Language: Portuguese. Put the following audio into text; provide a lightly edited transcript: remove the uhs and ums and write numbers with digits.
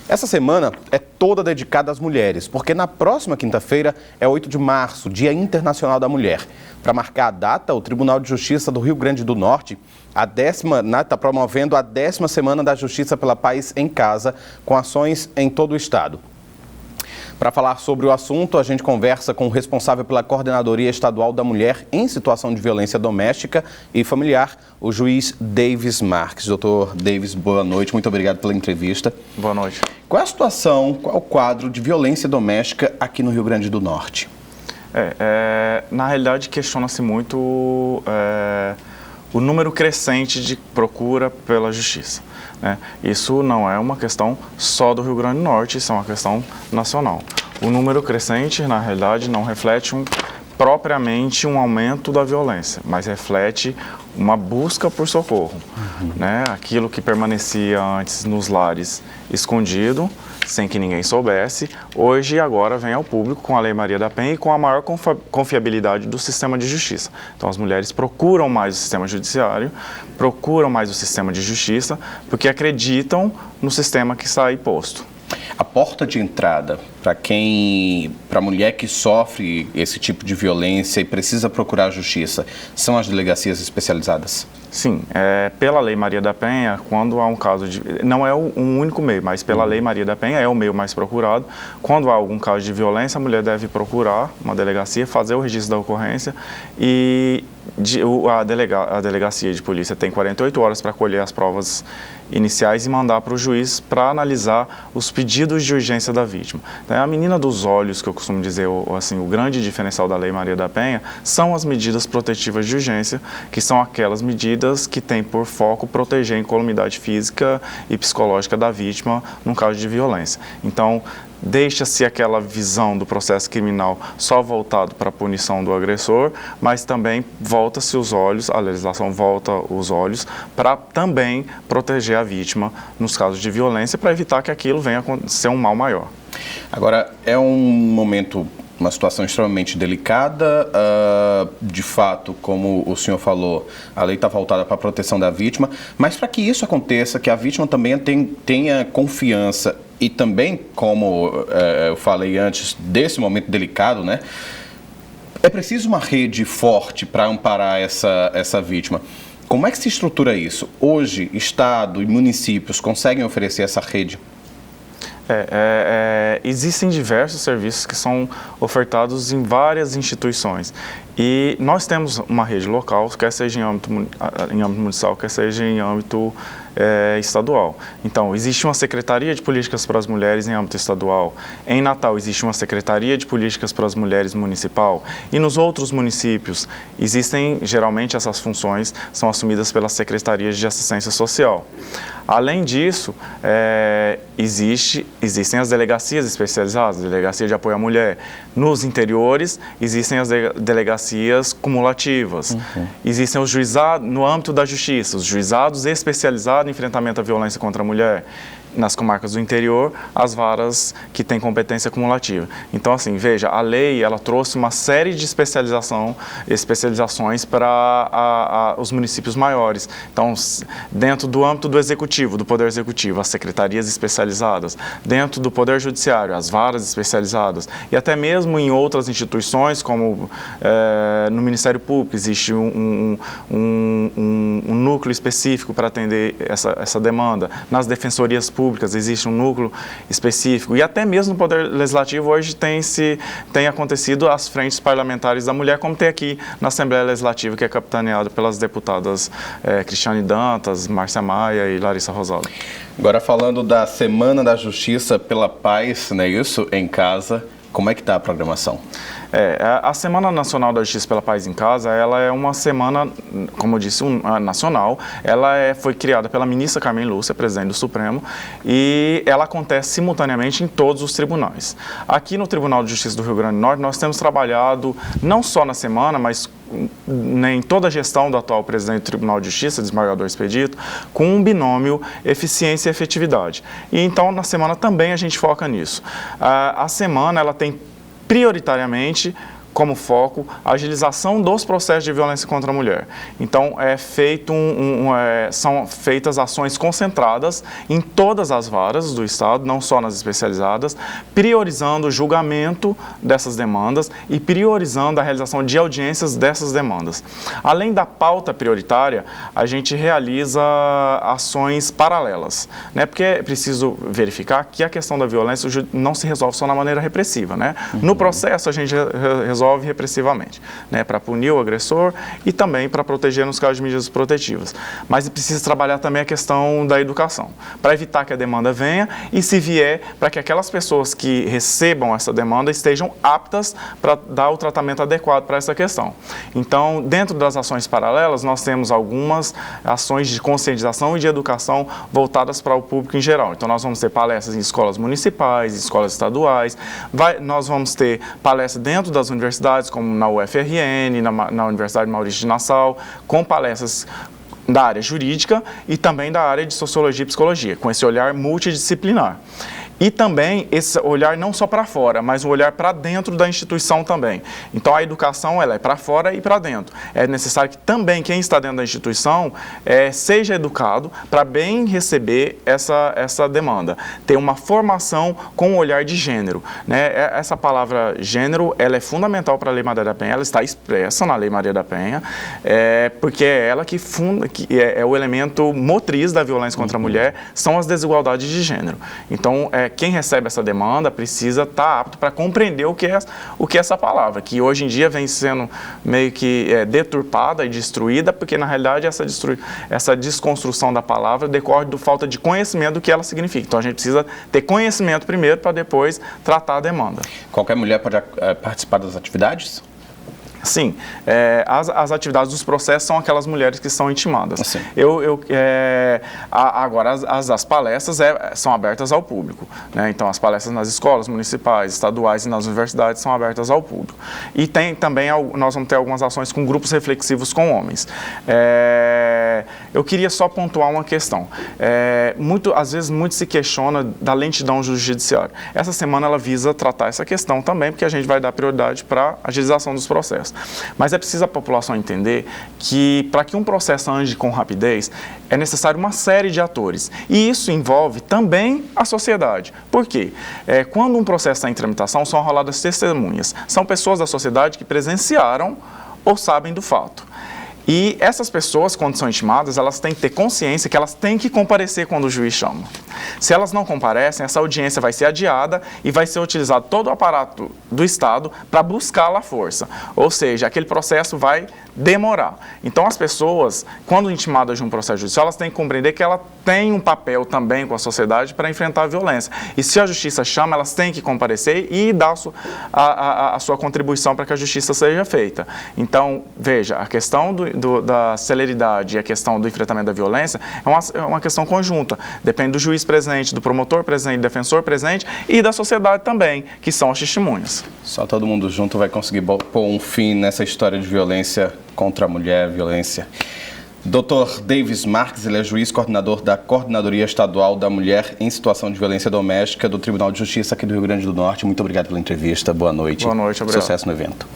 Essa semana é toda dedicada às mulheres, porque na próxima quinta-feira é 8 de março, Dia Internacional da Mulher. Para marcar a data, o Tribunal de Justiça do Rio Grande do Norte está promovendo a 10ª Semana da Justiça pela Paz em Casa, com ações em todo o estado. Para falar sobre o assunto, a gente conversa com o responsável pela Coordenadoria Estadual da Mulher em Situação de Violência Doméstica e Familiar, o juiz Davis Marques. Doutor Davis, boa noite, muito obrigado pela entrevista. Boa noite. Qual é a situação, qual é o quadro de violência doméstica aqui no Rio Grande do Norte? Na realidade, questiona-se muito o número crescente de procura pela justiça. Isso não é uma questão só do Rio Grande do Norte, isso é uma questão nacional. O número crescente, na realidade, não reflete propriamente um aumento da violência, mas reflete uma busca por socorro. Aquilo que permanecia antes nos lares escondido, sem que ninguém soubesse, hoje e agora vem ao público com a Lei Maria da Penha e com a maior confiabilidade do sistema de justiça. Então as mulheres procuram mais o sistema judiciário, procuram mais o sistema de justiça, porque acreditam no sistema que está aí posto. A porta de entrada para a mulher que sofre esse tipo de violência e precisa procurar a justiça, são as delegacias especializadas? Sim, pela Lei Maria da Penha, quando há um caso de... Não é um único meio, mas pela Lei Maria da Penha é o meio mais procurado. Quando há algum caso de violência, a mulher deve procurar uma delegacia, fazer o registro da ocorrência e a delegacia de polícia tem 48 horas para colher as provas iniciais e mandar para o juiz para analisar os pedidos de urgência da vítima. A menina dos olhos, que eu costumo dizer, o grande diferencial da Lei Maria da Penha, são as medidas protetivas de urgência, que são aquelas medidas que têm por foco proteger a incolumidade física e psicológica da vítima num caso de violência. Então, deixa-se aquela visão do processo criminal só voltado para a punição do agressor, mas também volta-se os olhos, a legislação volta os olhos para também proteger a vítima nos casos de violência, para evitar que aquilo venha a ser um mal maior. Agora, é um momento, uma situação extremamente delicada, de fato, como o senhor falou, a lei está voltada para a proteção da vítima, mas para que isso aconteça, que a vítima também tenha confiança e também, como eu falei antes, desse momento delicado, é preciso uma rede forte para amparar essa vítima. Como é que se estrutura isso? Hoje, Estado e municípios conseguem oferecer essa rede? Existem diversos serviços que são ofertados em várias instituições e nós temos uma rede local, quer seja em âmbito municipal, quer seja em âmbito estadual. Então, existe uma Secretaria de Políticas para as Mulheres em âmbito estadual. Em Natal, existe uma Secretaria de Políticas para as Mulheres municipal. E nos outros municípios, geralmente essas funções são assumidas pelas Secretarias de Assistência Social. Além disso, existem as delegacias especializadas, Delegacia de Apoio à Mulher. Nos interiores, existem as delegacias cumulativas. Existem os juizados, no âmbito da justiça, os juizados especializados em enfrentamento à violência contra a mulher. Nas comarcas do interior, as varas que têm competência cumulativa. Então, assim, veja, a lei, ela trouxe uma série de especializações para os municípios maiores. Então, dentro do âmbito do executivo, do poder executivo, as secretarias especializadas. Dentro do poder judiciário, as varas especializadas. E até mesmo em outras instituições, como no Ministério Público, existe um núcleo específico para atender essa demanda. Nas defensorias públicas existe um núcleo específico e até mesmo no Poder Legislativo hoje tem acontecido as frentes parlamentares da mulher, como tem aqui na Assembleia Legislativa, que é capitaneado pelas deputadas Cristiane Dantas, Márcia Maia e Larissa Rosado. Agora, falando da Semana da Justiça pela Paz, isso, em casa, como é que está a programação? A Semana Nacional da Justiça pela Paz em Casa, ela é uma semana, como eu disse, nacional. Ela foi criada pela ministra Carmen Lúcia, presidente do Supremo, e ela acontece simultaneamente em todos os tribunais. Aqui no Tribunal de Justiça do Rio Grande do Norte, nós temos trabalhado, não só na semana, mas em toda a gestão do atual presidente do Tribunal de Justiça, desembargador Expedito, com um binômio eficiência e efetividade. E então, na semana também a gente foca nisso. A semana, ela tem prioritariamente como foco a agilização dos processos de violência contra a mulher. Então, são feitas ações concentradas em todas as varas do Estado, não só nas especializadas, priorizando o julgamento dessas demandas e priorizando a realização de audiências dessas demandas. Além da pauta prioritária, a gente realiza ações paralelas, né? Porque é preciso verificar que a questão da violência não se resolve só na maneira repressiva, né? No processo, a gente resolve repressivamente, né? Para punir o agressor e também para proteger nos casos de medidas protetivas. Mas precisa trabalhar também a questão da educação, para evitar que a demanda venha e, se vier, para que aquelas pessoas que recebam essa demanda estejam aptas para dar o tratamento adequado para essa questão. Então, dentro das ações paralelas, nós temos algumas ações de conscientização e de educação voltadas para o público em geral. Então, nós vamos ter palestras em escolas municipais, escolas estaduais, nós vamos ter palestras dentro das universidades, como na UFRN, na Universidade Maurício de Nassau, com palestras da área jurídica e também da área de sociologia e psicologia, com esse olhar multidisciplinar. E também esse olhar não só para fora, mas um olhar para dentro da instituição também. Então, a educação ela é para fora e para dentro. É necessário que também quem está dentro da instituição seja educado para bem receber essa demanda. Ter uma formação com um olhar de gênero, né? Essa palavra gênero ela é fundamental para a Lei Maria da Penha, ela está expressa na Lei Maria da Penha, porque é ela que é o elemento motriz da violência contra a mulher, são as desigualdades de gênero. Então, quem recebe essa demanda precisa estar apto para compreender o que é essa palavra, que hoje em dia vem sendo meio que deturpada e destruída, porque na realidade essa desconstrução da palavra decorre da falta de conhecimento do que ela significa. Então a gente precisa ter conhecimento primeiro para depois tratar a demanda. Qualquer mulher pode participar das atividades? Sim, as atividades dos processos são aquelas mulheres que são intimadas. Assim. Agora, as palestras são abertas ao público, né? Então, as palestras nas escolas municipais, estaduais e nas universidades são abertas ao público. E também nós vamos ter algumas ações com grupos reflexivos com homens. Eu queria só pontuar uma questão. Às vezes, muito se questiona da lentidão judiciária. Essa semana, ela visa tratar essa questão também, porque a gente vai dar prioridade para a agilização dos processos. Mas é preciso a população entender que, para que um processo ande com rapidez, é necessário uma série de atores. E isso envolve também a sociedade. Por quê? Quando um processo está em tramitação, são roladas testemunhas. São pessoas da sociedade que presenciaram ou sabem do fato. E essas pessoas, quando são intimadas, elas têm que ter consciência que elas têm que comparecer quando o juiz chama. Se elas não comparecem, essa audiência vai ser adiada e vai ser utilizado todo o aparato do Estado para buscá-la à força. Ou seja, aquele processo vai demorar. Então, as pessoas, quando intimadas de um processo judicial, elas têm que compreender que ela tem um papel também com a sociedade para enfrentar a violência. E se a justiça chama, elas têm que comparecer e dar a sua contribuição para que a justiça seja feita. Então, veja, a questão da celeridade e a questão do enfrentamento da violência é uma questão conjunta. Depende do juiz presente, do promotor presente, do defensor presente e da sociedade também, que são as testemunhas. Só todo mundo junto vai conseguir pôr um fim nessa história de violência contra a mulher, violência. Dr. Davis Marques, ele é juiz coordenador da Coordenadoria Estadual da Mulher em Situação de Violência Doméstica do Tribunal de Justiça aqui do Rio Grande do Norte. Muito obrigado pela entrevista. Boa noite. Boa noite, obrigado. Sucesso no evento.